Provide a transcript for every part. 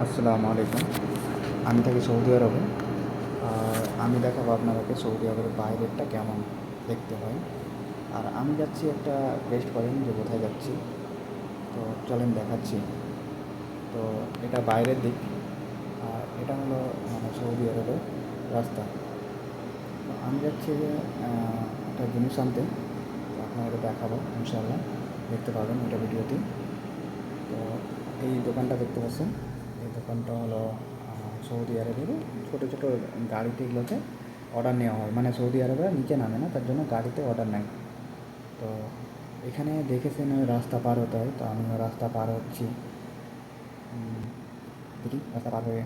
আসসালামু আলাইকুম। আমি থাকি সৌদি আরবে। আর আমি দেখাবো আপনাদেরকে সৌদি আরবের বাইরেরটা কেমন দেখতে হয়। আর আমি যাচ্ছি একটা, গেস্ট করেন যে কোথায় যাচ্ছি, তো চলেন দেখাচ্ছি। তো এটা বাইরের দিক, আর এটা হলো মানে সৌদি আরবের রাস্তা। তো আমি যাচ্ছি যে একটা জিনিস আনতে, তো আপনাদেরকে দেখাবো ইনশাআল্লাহ, দেখতে পাবেন এটা ভিডিওতে। তো এই দোকানটা দেখতে পাচ্ছেন, এই দোকানটা হলো সৌদি আরবের ছোটো ছোটো গাড়িতে এগুলোতে অর্ডার নেওয়া হয়, মানে সৌদি আরবেরা নিচে নামে না, তার জন্য গাড়িতে অর্ডার নেয়। তো এখানে দেখেছেন ওই রাস্তা পার হতে হয়, তো আমিও রাস্তা পার হচ্ছি। দেখি রাস্তা পার হয়ে,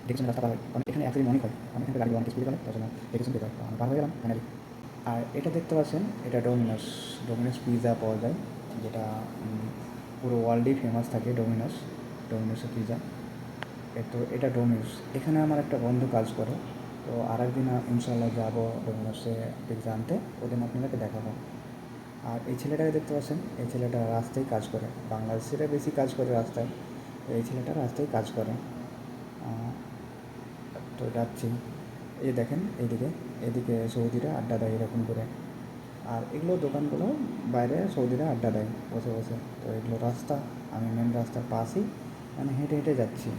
দেখেছেন রাস্তা পার হয় কারণ এখানে অ্যাক্সিডেন্ট অনেক হয়, কারণ এখানে গাড়ি অনেক স্পিডে চলে, তার জন্য দেখেছেন যেতে হয়। তো আমি পার হয়ে গেলাম ফাইনালি। আর এটা দেখতে পাচ্ছেন, এটা ডোমিনোস। ডোমিনোস পিৎজা পাওয়া যায়, যেটা পুরো ওয়ার্ল্ডেই ফেমাস থাকে ডোমিনোসের পিৎজা। তো এটা ডোমিনোস, এখানে আমার একটা বন্ধু কাজ করে। তো আর একদিন ইনশাল্লাহ যাবো ডোমিনোসে পিৎজা আনতে, ওদিন আপনাদেরকে দেখাবো। আর এই ছেলেটাকে দেখতে পাচ্ছেন, এই ছেলেটা রাস্তায় কাজ করে। বাংলাদেশিরা বেশি কাজ করে রাস্তায়, তো এই ছেলেটা রাস্তায় কাজ করে। তো যাচ্ছি, এই দেখেন এইদিকে, এদিকে সৌদিরা আড্ডা দেয় এরকম করে। আর এগুলো দোকানগুলো বাইরে সৌদিরা আড্ডা দেয় বসে বসে। তো এগুলো রাস্তা, আমি মেন রাস্তার পাশেই মানে হেঁটে হেঁটে যাচ্ছি।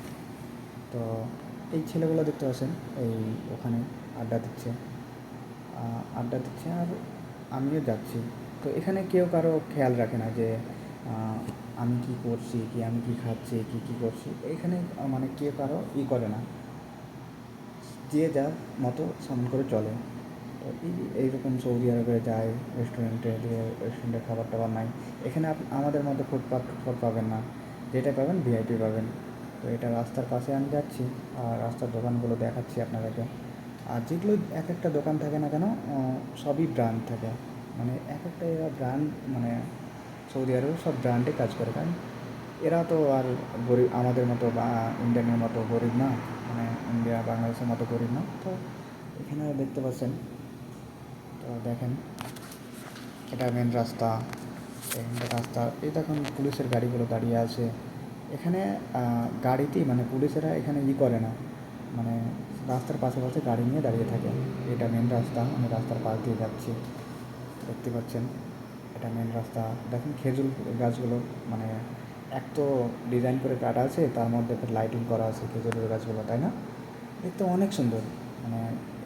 তো এই ছেলেগুলো দেখতে পাচ্ছেন, এই ওখানে আড্ডা দিচ্ছে, আর আমিও যাচ্ছি। তো এখানে কেউ কারো খেয়াল রাখে না যে আমি কী করছি, কি আমি কী খাচ্ছি, কী করছি। এখানে মানে কেউ কারো করে না, যে যার মতো সামন করে চলে। তো এইরকম সৌদি আরবে যায় রেস্টুরেন্টে, দিয়ে রেস্টুরেন্টের খাবার টাবার নাই। এখানে আমাদের মধ্যে ফুটপাথ টুটপাথ পাবেন না, যেটা পাবেন ভিআইপি পাবেন। তো এটা রাস্তার পাশে আমি যাচ্ছি, আর রাস্তার দোকানগুলো দেখাচ্ছি আপনাদেরকে। আর যেগুলো এক একটা দোকান থাকে না কেন, সবই ব্র্যান্ড থাকে, মানে এক একটা এরা ব্র্যান্ড, মানে সৌদি আরবে সব ব্র্যান্ডে কাজ করে। কারণ এরা তো আর গরিব আমাদের মতো বা ইন্ডিয়ানের মতো গরিব না, মানে ইন্ডিয়া বাংলাদেশের মতো গরিব না। তো এখানে দেখতে পাচ্ছেন, তো দেখেন এটা মেন রাস্তা। এই রাস্তা, এই দেখুন পুলিশের গাড়িগুলো দাঁড়িয়ে আছে এখানে। গাড়িতেই মানে পুলিশেরা এখানে করে না, মানে রাস্তার পাশে পাশে গাড়ি নিয়ে দাঁড়িয়ে থাকে। এটা মেন রাস্তা, আমি রাস্তার পাশ দিয়ে যাচ্ছি, দেখতে পাচ্ছেন এটা মেন রাস্তা। দেখেন খেজুর গাছগুলো, মানে এক তো ডিজাইন করে কাটা আছে, তার মধ্যে ফের লাইটিং করা আছে খেজুরের গাছগুলো, তাই না? দেখতে অনেক সুন্দর। মানে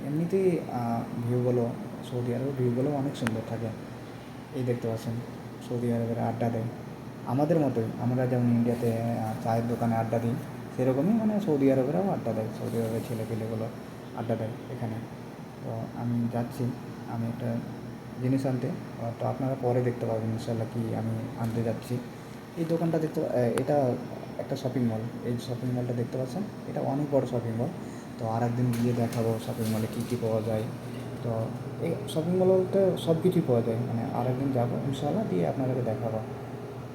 এমনিতেই ভিউগুলো, সৌদি আরবের ভিউগুলো অনেক সুন্দর থাকে। এই দেখতে পাচ্ছেন সৌদি আরবের আড্ডা দেয় আমাদের মতোই, আমরা যেমন ইন্ডিয়াতে চায়ের দোকানে আড্ডা দিই, সেরকমই মানে সৌদি আরবেরাও আড্ডা দেয়, সৌদি আরবের ছেলেপেলেগুলো আড্ডা দেয় এখানে। তো আমি যাচ্ছি, আমি একটা জিনিস আনতে। তো আপনারা পরে দেখতে পাবেন ইনশাল্লাহ কি আমি আনতে যাচ্ছি। এই দোকানটা দেখতে এটা একটা শপিং মল, এই শপিং মলটা দেখতে পাচ্ছেন, এটা অনেক বড় শপিং মল। তো আর একদিন গিয়ে দেখাবো শপিং মলে কী কী পাওয়া যায়। তো এই শপিং মল বলতে সব কিছুই পাওয়া যায়, মানে আর একদিন যাবো ইনশাল্লাহ, দিয়ে আপনাদেরকে দেখাবো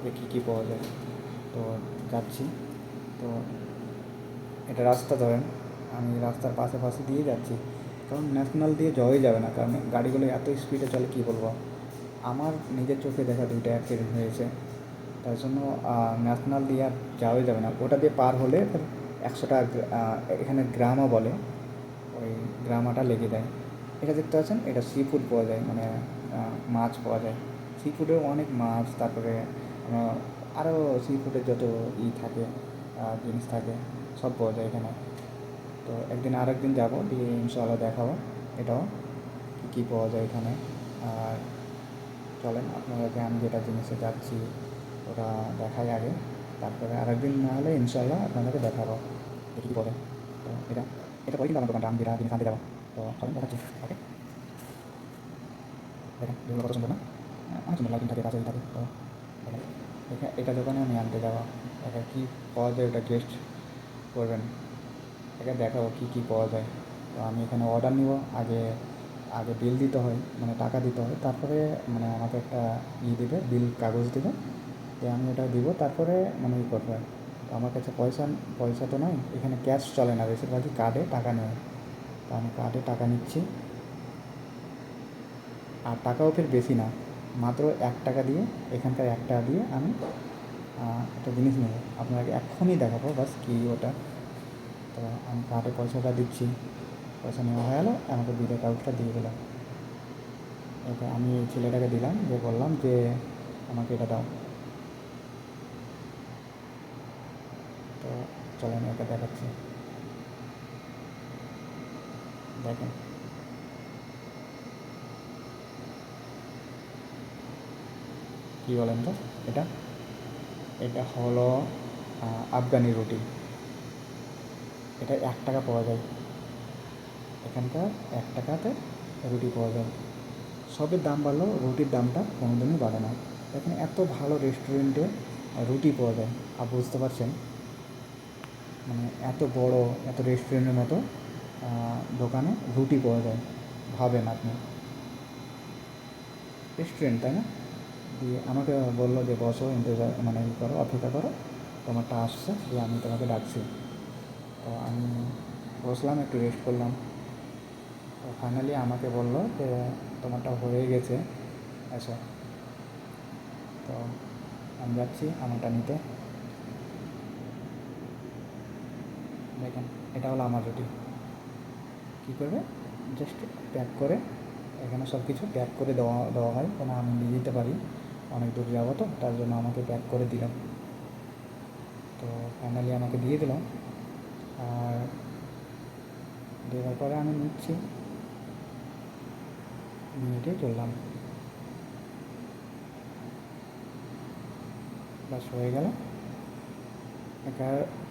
যে কী কী পাওয়া যায়। তো যাচ্ছি। তো এটা রাস্তা ধরেন, আমি রাস্তার পাশে পাশে দিয়ে যাচ্ছি, কারণ ন্যাশনাল দিয়ে যাওয়াই যাবে না, কারণ গাড়িগুলো এত স্পিডে চলে কী বলবো। আমার নিজের চোখে দেখা দুইটা অ্যাক্সিডেন্ট হয়েছে, তার জন্য ন্যাশনাল দিয়ে আর যাওয়াই যাবে না। ওটা দিয়ে পার হলে ফের 100 টাকা, এখানে গ্রামও বলে, ওই গ্রামাটা লেগে যায়। এটা দেখতে পাচ্ছেন, এটা সি ফুড পাওয়া যায়, মানে মাছ পাওয়া যায়। সি ফুডেও অনেক মাছ, তারপরে আরও সি ফুডের যত থাকে, জিনিস থাকে, সব পাওয়া যায় এখানে। তো একদিন আর একদিন যাবো, দিয়ে ইনশাআল্লাহ দেখাবো এটাও কী কী পাওয়া যায় এখানে। আর চলেন আপনাদেরকে আমি যেটা জিনিসে যাচ্ছি ওটা দেখাই আগে, তারপরে আর একদিন না হলে ইনশাআল্লাহ আপনাদেরকে দেখাবো দেখি কী পরে। তো এটা এটা পরে কিন্তু আমার দোকানটা, আমি যেটা জিনিস আনতে যাবো। তো চলেন দেখাচ্ছি। ওকে, দেখেন যেগুলো কত সুন্দর না, অনেক সুন্দর লাইটিং থাকে, পাশেই থাকে। তো দেখেন এটা দোকানে আমি আনতে যাবো, এটা কী পাওয়া যায় ওটা গেস্ট করবেন, এটা দেখাবো কী কী পাওয়া যায়। তো আমি এখানে অর্ডার নিব, আগে আগে বিল দিতে হয়, মানে টাকা দিতে হয়, তারপরে মানে আমাকে একটা দেবে, বিল কাগজ দেবে, তো আমি ওটা দিব, তারপরে মানে করবে। তো আমার কাছে পয়সা পয়সা তো নয়, এখানে ক্যাশ চলে না, বেশিরভাগই কার্ডে টাকা নেয়। তো আমি কার্ডে টাকা নিচ্ছি, আর টাকাও ফের বেশি না, মাত্র 1 টাকা দিয়ে, এখানকার 1 টাকা দিয়ে আমি একটা জিনিস নেব, আপনাকে এক্ষুনি দেখাবো বাস কী ওটা। তো আমি কার্ডে পয়সাটা দিচ্ছি, পয়সা নেওয়া হয়ে গেলো, আমাকে বিলের কাগজটা দিয়ে দিলাম। ওকে আমি এই ছেলেটাকে দিলাম, যে বললাম যে আমাকে এটা দাও। তো চলেন ওকে দেখাচ্ছি, দেখেন কী বলেন তো। এটা এটা হলো আফগানি রুটি। এটা 1 টাকা পাওয়া যায় এখানকার, 1 টাকাতে রুটি পাওয়া যায়। সবের দাম বাড়লেও রুটির দামটা কোনোদিনই বাড়ে না। এখানে এত ভালো রেস্টুরেন্টে রুটি পাওয়া যায়, আর বুঝতে পারছেন মানে এত বড়, এত রেস্টুরেন্টের মতো দোকানে রুটি পাওয়া যায়, ভাবেন আপনি। রেস্টুরেন্ট, তাই না? দিয়ে আমাকে বললো যে বসো, ইন্তজার মানে ই করো, অপেক্ষা করো, তোমারটা আসছে, দিয়ে আমি তোমাকে ডাকছি। তো আমি বসলাম, একটু রেস্ট করলাম। তো ফাইনালি আমাকে বললো যে তোমারটা হয়ে গেছে, এসো। তো আমি যাচ্ছি আমারটা নিতে। দেখেন এটা হলো আমার রুটি। কী করবে, জাস্ট প্যাক করে, এখানে সব কিছু প্যাক করে দেওয়া দেওয়া হয়, কেন আমি নিয়ে যেতে পারি, অনেক দূর যাবো তো, তার জন্য আমাকে প্যাক করে দিলাম। তো ফাইনালি আমাকে দিয়ে দিলাম, আর দেওয়ার পরে আমি নিচ্ছি, নিয়ে চললাম, বাস হয়ে গেল। এটা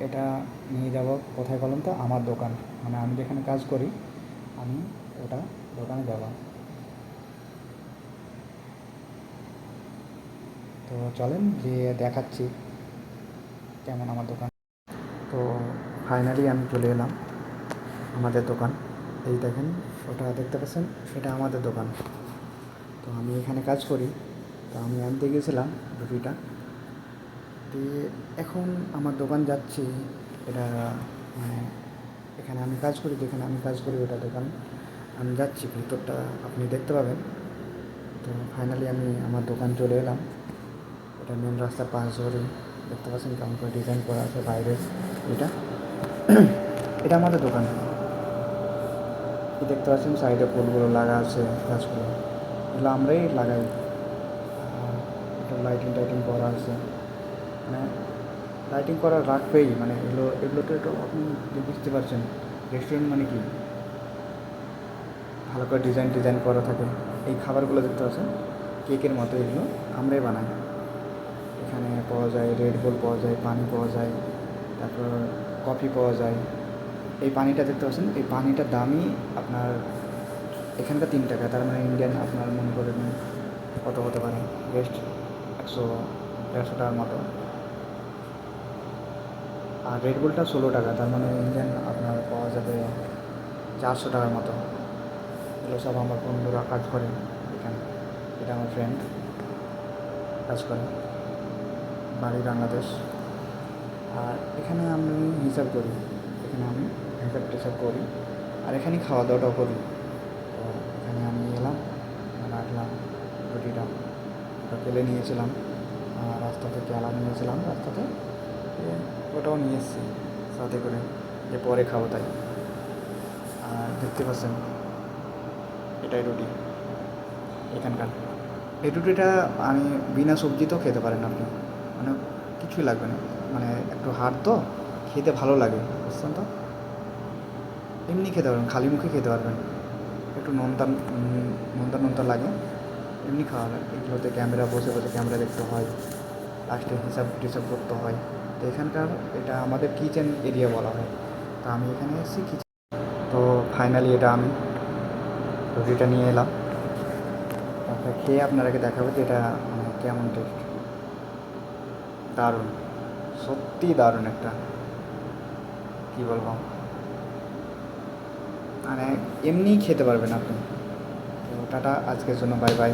এটা নিয়ে যাব কোথায় বলুন তো, আমার দোকান, মানে আমি যেখানে কাজ করি, আমি ওটা দোকানে যাব। তো চলেন যে দেখাচ্ছি কেমন আমার দোকান। তো ফাইনালি আমি চলে এলাম আমাদের দোকান। এই দেখেন, ওটা দেখতে পাচ্ছেন, এটা আমাদের দোকান। তো আমি এখানে কাজ করি, তো আমি আনতে গেছিলাম রুটিটা, দিয়ে এখন আমার দোকান যাচ্ছি। এটা মানে এখানে আমি কাজ করি, যেখানে আমি কাজ করি ওটা দোকান, আমি যাচ্ছি, ভিতরটা আপনি দেখতে পাবেন। তো ফাইনালি আমি আমার দোকান চলে এলাম। এটা মেন রাস্তার পাশ ধরে, দেখতে পাচ্ছেন কেমন করে ডিজাইন করা আছে বাইরে। এটা এটা আমাদের দোকান। দেখতে পাচ্ছেন সাইডে ফুলগুলো লাগা আছে, গাছগুলো, এগুলো আমরাই লাগাই। আর এটা লাইটিং টাইটিং করা আছে, মানে লাইটিং করা রাখবেই, মানে এগুলোতে তো আপনি বুঝতে পারছেন রেস্টুরেন্ট মানে কি, ভালো করে ডিজাইন করা থাকে। এই খাবারগুলো দেখতে পাচ্ছেন কেকের মতো, এগুলো আমরাই বানাই। এখানে পাওয়া যায় রেড বুল, পাওয়া যায় পানি, পাওয়া যায় তারপর কফি পাওয়া যায়। এই পানিটা দেখতে পাচ্ছেন, এই পানিটার দামই আপনার এখানকার 3 টাকা, তার মানে ইন্ডিয়ান আপনার মনে করেন কত হতে পারে, বেস্ট 100-150 টাকার মতো। আর রেড বুলটা 16 টাকা, তার মানে ইন্ডিয়ান আপনার পাওয়া যাবে 400 টাকার মতো। এগুলো সব আমার বন্ধুরা কাজ করে এখানে। এটা আমার ফ্রেন্ড কাজ করে, বাড়ি বাংলাদেশ। আর এখানে আমি হিসাব করি, এখানে আমি হিসাব করি, আর এখানেই খাওয়া দাওয়াটাও করি। তো এখানে আমি এলাম, রাখলাম রুটিটা, ওটা পেলে নিয়েছিলাম, রাস্তা থেকে আলাদা নিয়েছিলাম রাস্তাতে, ওটাও নিয়ে এসেছি সাথে করে, যে পরে খাবো তাই। আর দেখতে পাচ্ছেন এটাই রুটি এখানকার। এই রুটিটা আমি বিনা সবজিতেও খেতে পারেন আপনি, মানে কিছুই লাগবে না, মানে একটু হার্ড তো, খেতে ভালো লাগে, বুঝছেন তো। এমনি খেতে পারবেন, খালি মুখে খেতে পারবেন, একটু নোনতা লাগে, এমনি খাওয়া যায়। এগুলোতে ক্যামেরা, বসে বসে ক্যামেরা দেখতে হয়, লাস্টে হিসাব টিসাব করতে হয়। তো এখানকার এটা আমাদের কিচেন এরিয়া বলা হয়। তো আমি এখানে এসেছি কিচেন। তো ফাইনালি এটা আমি রুটিটা নিয়ে এলাম, তারপরে খেয়ে আপনারাকে দেখাবো যে এটা মানে কেমন টেস্ট। দারুণ, সত্যি দারুণ একটা, কী বলবো, মানে এমনিই খেতে পারবেন আপনি। তো টাটা, আজকের জন্য বাই বাই।